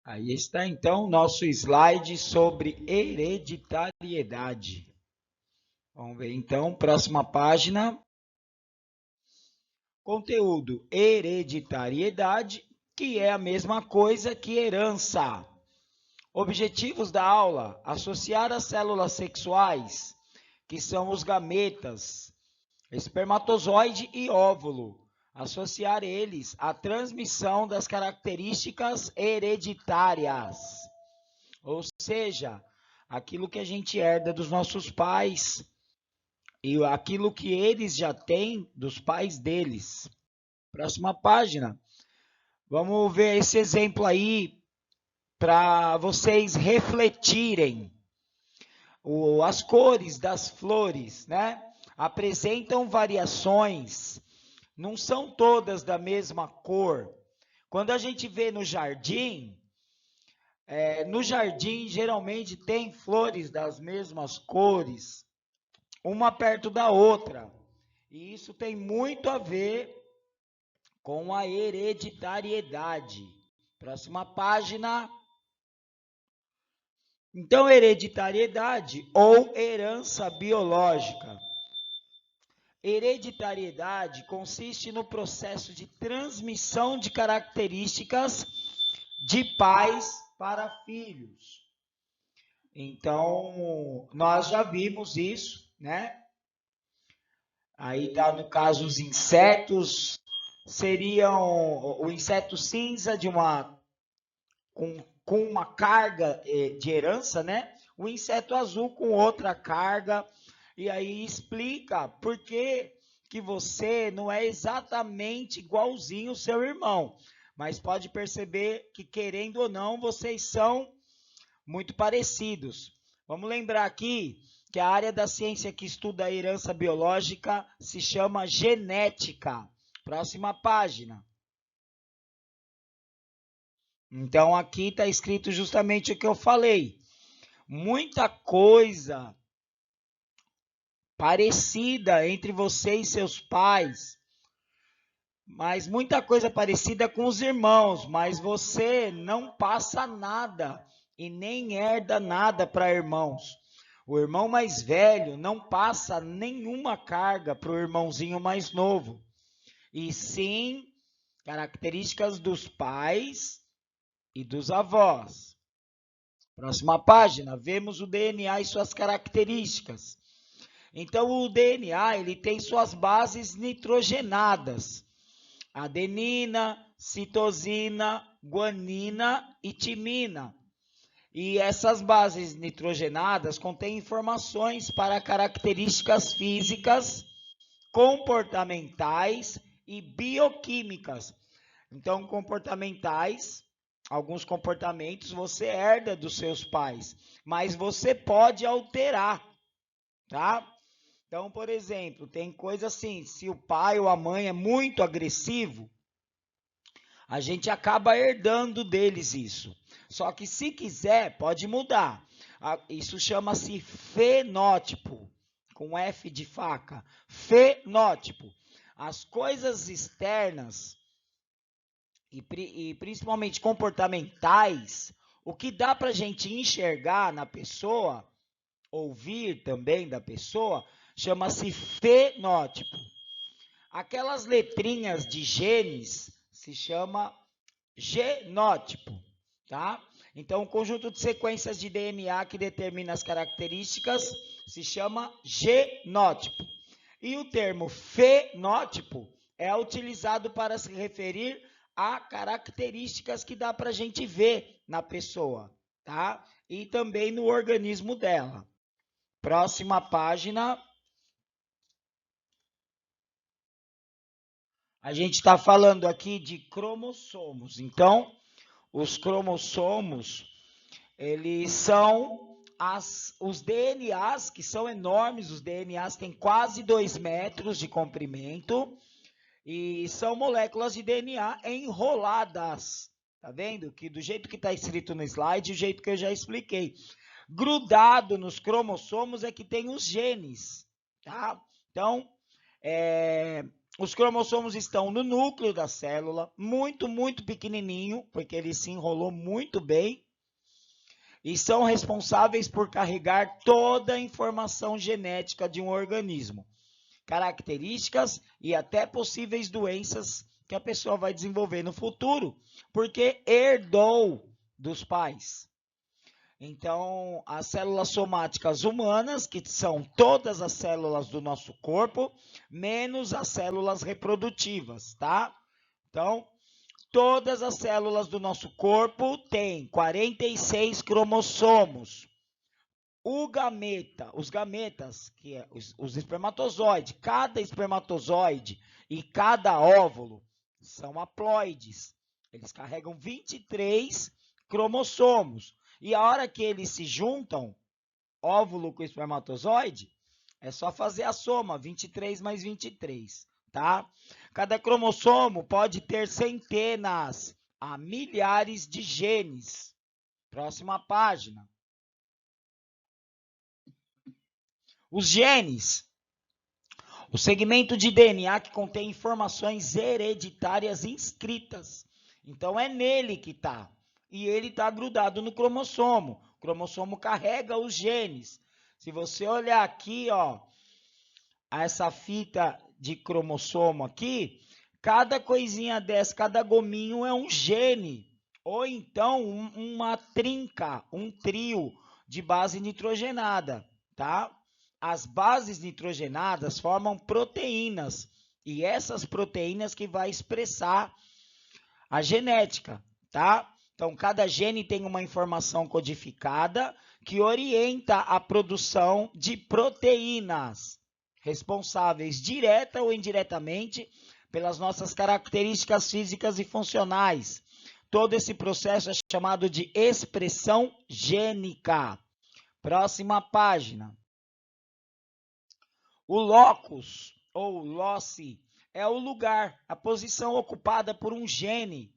Aí está então nosso slide sobre hereditariedade. Vamos ver então, próxima página. Conteúdo: hereditariedade, que é a mesma coisa que herança. Objetivos da aula: associar as células sexuais, que são os gametas, espermatozoide e óvulo, associar eles à transmissão das características hereditárias, ou seja, aquilo que a gente herda dos nossos pais e aquilo que eles já têm dos pais deles. Próxima página. Vamos ver esse exemplo aí para vocês refletirem. As cores das flores, né? Apresentam variações, não são todas da mesma cor. Quando a gente vê no jardim geralmente tem flores das mesmas cores, uma perto da outra. E isso tem muito a ver com a hereditariedade. Próxima página. Então, hereditariedade ou herança biológica. Hereditariedade consiste no processo de transmissão de características de pais para filhos. Então, nós já vimos isso, né? Aí tá no caso os insetos, seriam o inseto cinza com uma carga de herança, né? O inseto azul com outra carga. E aí explica por que você não é exatamente igualzinho o seu irmão. Mas pode perceber que, querendo ou não, vocês são muito parecidos. Vamos lembrar aqui que a área da ciência que estuda a herança biológica se chama genética. Próxima página. Então, aqui está escrito justamente o que eu falei. Muita coisa parecida entre você e seus pais, mas muita coisa parecida com os irmãos, mas você não passa nada e nem herda nada para irmãos. O irmão mais velho não passa nenhuma carga para o irmãozinho mais novo, e sim características dos pais e dos avós. Próxima página, vemos o DNA e suas características. Então, o DNA ele tem suas bases nitrogenadas: adenina, citosina, guanina e timina. E essas bases nitrogenadas contêm informações para características físicas, comportamentais e bioquímicas. Então, comportamentais, alguns comportamentos você herda dos seus pais, mas você pode alterar, tá? Então, por exemplo, tem coisa assim, se o pai ou a mãe é muito agressivo, a gente acaba herdando deles isso. Só que se quiser, pode mudar. Isso chama-se fenótipo, com F de faca. Fenótipo. As coisas externas e principalmente comportamentais, o que dá para a gente enxergar na pessoa, ouvir também da pessoa, chama-se fenótipo. Aquelas letrinhas de genes se chama genótipo, tá? Então, o conjunto de sequências de DNA que determina as características se chama genótipo. E o termo fenótipo é utilizado para se referir a características que dá para a gente ver na pessoa, tá? E também no organismo dela. Próxima página. A gente está falando aqui de cromossomos. Então, os cromossomos, eles são os DNAs, que são enormes. Os DNAs têm quase 2 metros de comprimento e são moléculas de DNA enroladas. Tá vendo? Que do jeito que está escrito no slide, do jeito que eu já expliquei. Grudado nos cromossomos é que tem os genes, tá? Então, Os cromossomos estão no núcleo da célula, muito, muito pequenininho, porque ele se enrolou muito bem, e são responsáveis por carregar toda a informação genética de um organismo, características e até possíveis doenças que a pessoa vai desenvolver no futuro, porque herdou dos pais. Então, as células somáticas humanas, que são todas as células do nosso corpo, menos as células reprodutivas, tá? Então, todas as células do nosso corpo têm 46 cromossomos. Os gametas, que é os espermatozoides, cada espermatozoide e cada óvulo são haploides. Eles carregam 23 cromossomos. E a hora que eles se juntam, óvulo com espermatozoide, é só fazer a soma, 23 mais 23, tá? Cada cromossomo pode ter centenas a milhares de genes. Próxima página. Os genes, o segmento de DNA que contém informações hereditárias inscritas. Então, é nele que está. E ele está grudado no cromossomo. O cromossomo carrega os genes. Se você olhar aqui, ó, essa fita de cromossomo aqui, cada coisinha dessa, cada gominho é um gene. Ou então, uma trinca, um trio de base nitrogenada, tá? As bases nitrogenadas formam proteínas, e essas proteínas que vai expressar a genética, tá? Então, cada gene tem uma informação codificada que orienta a produção de proteínas, responsáveis direta ou indiretamente pelas nossas características físicas e funcionais. Todo esse processo é chamado de expressão gênica. Próxima página. O locus, ou loci, é o lugar, a posição ocupada por um gene,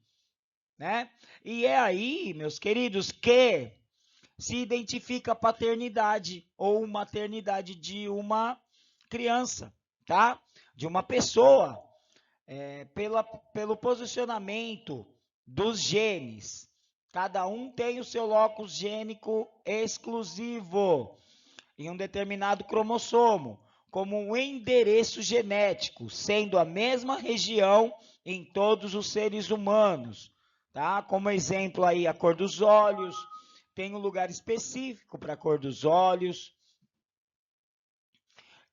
né? E é aí, meus queridos, que se identifica a paternidade ou maternidade de uma criança, tá? De uma pessoa, pelo posicionamento dos genes. Cada um tem o seu locus gênico exclusivo em um determinado cromossomo, como um endereço genético, sendo a mesma região em todos os seres humanos, tá? Como exemplo aí a cor dos olhos, tem um lugar específico para a cor dos olhos,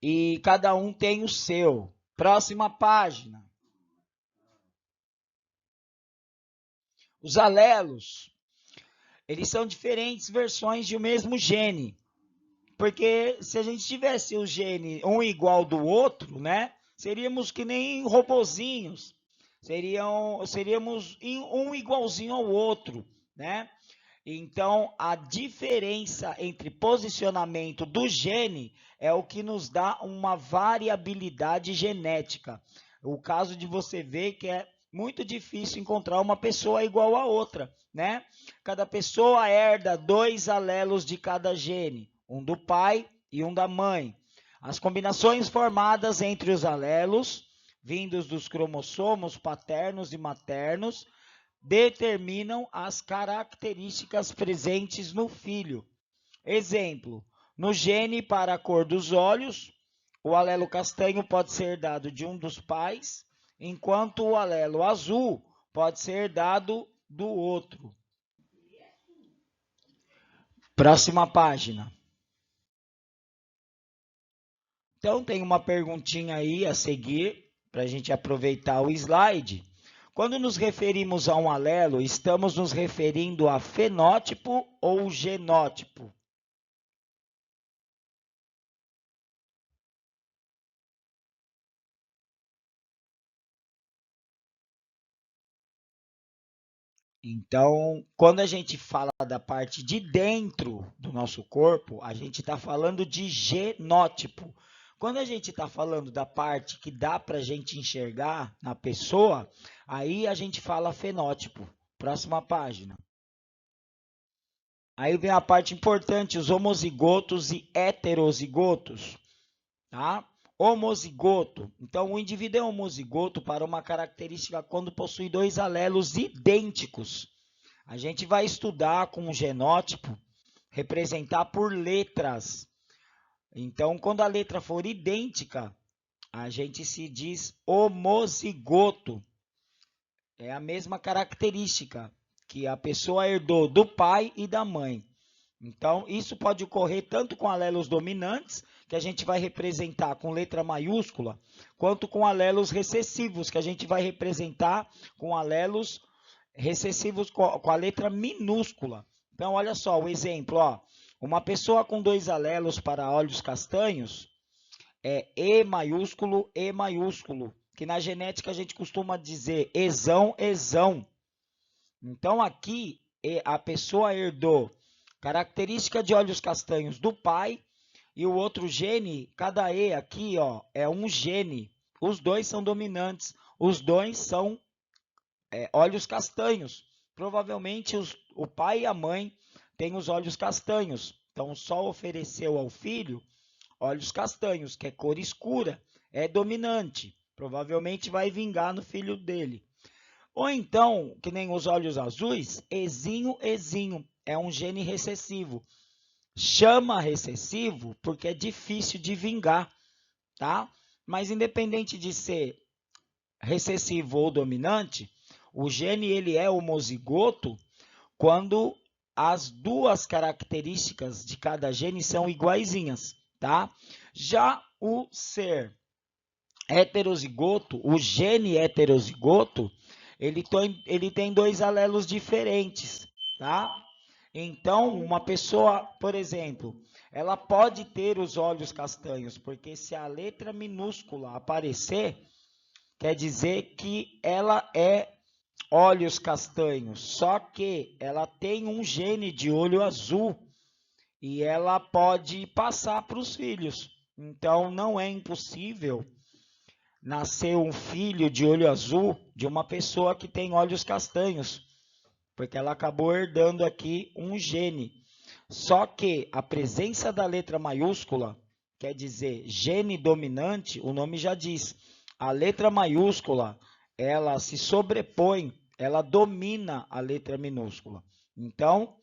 e cada um tem o seu. Próxima página. Os alelos, eles são diferentes versões de um mesmo gene. Porque se a gente tivesse o gene um igual do outro, né? Seríamos que nem robozinhos. Seríamos um igualzinho ao outro, né? Então, a diferença entre posicionamento do gene é o que nos dá uma variabilidade genética. O caso de você ver que é muito difícil encontrar uma pessoa igual a outra, né? Cada pessoa herda 2 alelos de cada gene, um do pai e um da mãe. As combinações formadas entre os alelos, vindos dos cromossomos paternos e maternos, determinam as características presentes no filho. Exemplo, no gene para a cor dos olhos, o alelo castanho pode ser herdado de um dos pais, enquanto o alelo azul pode ser herdado do outro. Próxima página. Então, tem uma perguntinha aí a seguir, para a gente aproveitar o slide. Quando nos referimos a um alelo, estamos nos referindo a fenótipo ou genótipo? Então, quando a gente fala da parte de dentro do nosso corpo, a gente está falando de genótipo. Quando a gente está falando da parte que dá para a gente enxergar na pessoa, aí a gente fala fenótipo. Próxima página. Aí vem a parte importante, os homozigotos e heterozigotos. Tá? Homozigoto. Então, o indivíduo é homozigoto para uma característica quando possui dois alelos idênticos. A gente vai estudar com o genótipo, representar por letras. Então, quando a letra for idêntica, a gente se diz homozigoto. É a mesma característica que a pessoa herdou do pai e da mãe. Então, isso pode ocorrer tanto com alelos dominantes, que a gente vai representar com letra maiúscula, quanto com alelos recessivos, que a gente vai representar com alelos recessivos com a letra minúscula. Então, olha só o exemplo, ó. Uma pessoa com dois alelos para olhos castanhos é E maiúsculo, que na genética a gente costuma dizer ezão, ezão. Então, aqui a pessoa herdou característica de olhos castanhos do pai e o outro gene, cada E aqui, ó, é um gene. Os dois são dominantes, os dois são olhos castanhos. Provavelmente o pai e a mãe têm os olhos castanhos. Então, só ofereceu ao filho olhos castanhos, que é cor escura, é dominante. Provavelmente vai vingar no filho dele. Ou então, que nem os olhos azuis, ezinho, é um gene recessivo. Chama recessivo porque é difícil de vingar, tá? Mas independente de ser recessivo ou dominante, o gene ele é homozigoto quando as duas características de cada gene são iguaizinhas, tá? Já o ser heterozigoto, o gene heterozigoto, ele tem dois alelos diferentes, tá? Então, uma pessoa, por exemplo, ela pode ter os olhos castanhos, porque se a letra minúscula aparecer, quer dizer que ela é olhos castanhos, só que ela tem um gene de olho azul e ela pode passar para os filhos. Então, não é impossível nascer um filho de olho azul de uma pessoa que tem olhos castanhos, porque ela acabou herdando aqui um gene. Só que a presença da letra maiúscula, quer dizer, gene dominante, o nome já diz. A letra maiúscula, ela se sobrepõe, ela domina a letra minúscula. Então,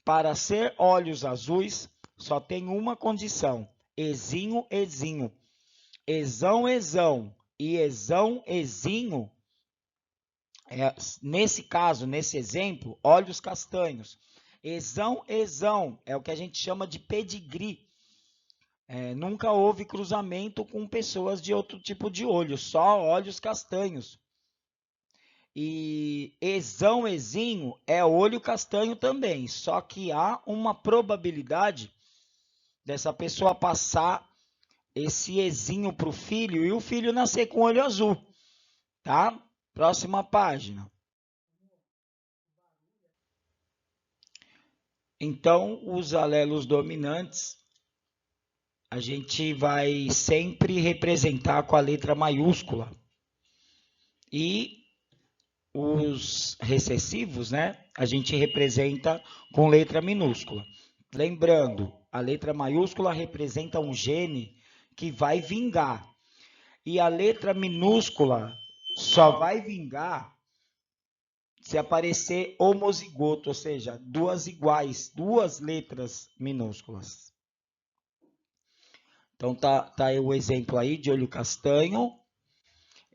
para ser olhos azuis, só tem uma condição: ezinho, ezinho. Ezão, ezão e ezão, ezinho, nesse caso, nesse exemplo, olhos castanhos. Ezão, ezão, é o que a gente chama de pedigree. Nunca houve cruzamento com pessoas de outro tipo de olho, só olhos castanhos. E ezão, ezinho é olho castanho também, só que há uma probabilidade dessa pessoa passar esse ezinho para o filho e o filho nascer com olho azul, tá? Próxima página. Então, os alelos dominantes, a gente vai sempre representar com a letra maiúscula. E os recessivos, né? A gente representa com letra minúscula. Lembrando, a letra maiúscula representa um gene que vai vingar. E a letra minúscula só vai vingar se aparecer homozigoto, ou seja, duas iguais, duas letras minúsculas. Então, tá aí o exemplo aí de olho castanho.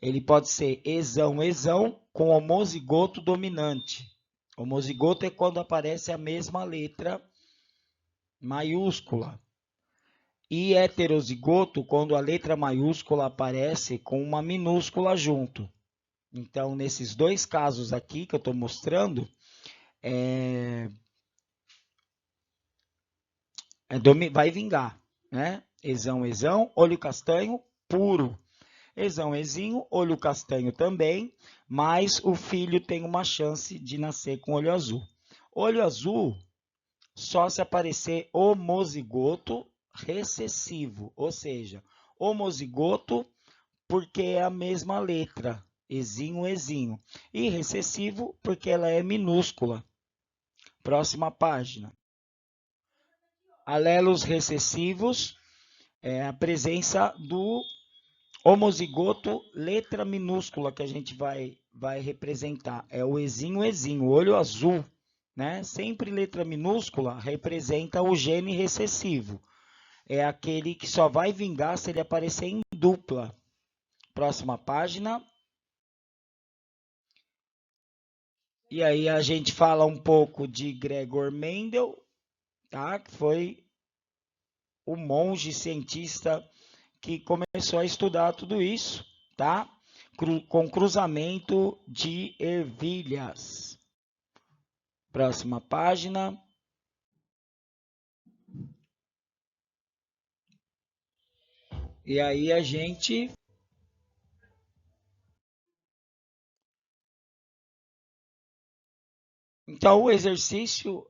Ele pode ser ezão, ezão, com homozigoto dominante. Homozigoto é quando aparece a mesma letra maiúscula. E heterozigoto, quando a letra maiúscula aparece com uma minúscula junto. Então, nesses dois casos aqui que eu estou mostrando, vai vingar, né? Ezão, ezão, olho castanho puro. Ezão, ezinho, olho castanho também, mas o filho tem uma chance de nascer com olho azul. Olho azul só se aparecer homozigoto recessivo, ou seja, homozigoto porque é a mesma letra, ezinho, ezinho, e recessivo porque ela é minúscula. Próxima página. Alelos recessivos é a presença do Homozigoto, letra minúscula que a gente vai representar. É o Ezinho, olho azul, né? Sempre letra minúscula representa o gene recessivo. É aquele que só vai vingar se ele aparecer em dupla. Próxima página. E aí a gente fala um pouco de Gregor Mendel, tá? Que foi o monge cientista que começou a estudar tudo isso, tá? Com cruzamento de ervilhas. Próxima página. E aí a gente então o exercício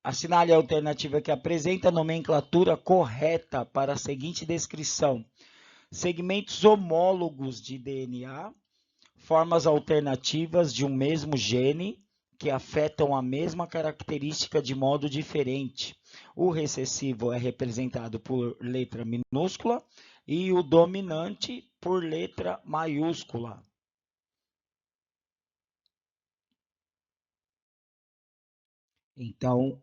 assinale a alternativa que apresenta a nomenclatura correta para a seguinte descrição: segmentos homólogos de DNA, formas alternativas de um mesmo gene que afetam a mesma característica de modo diferente. O recessivo é representado por letra minúscula e o dominante por letra maiúscula. Então,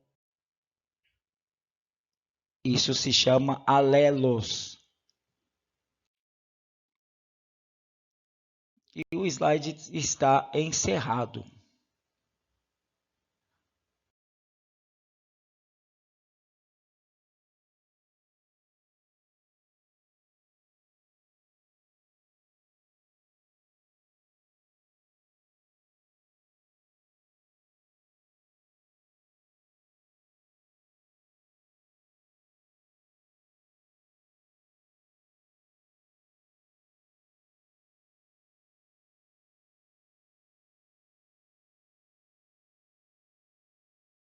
isso se chama alelos. E o slide está encerrado.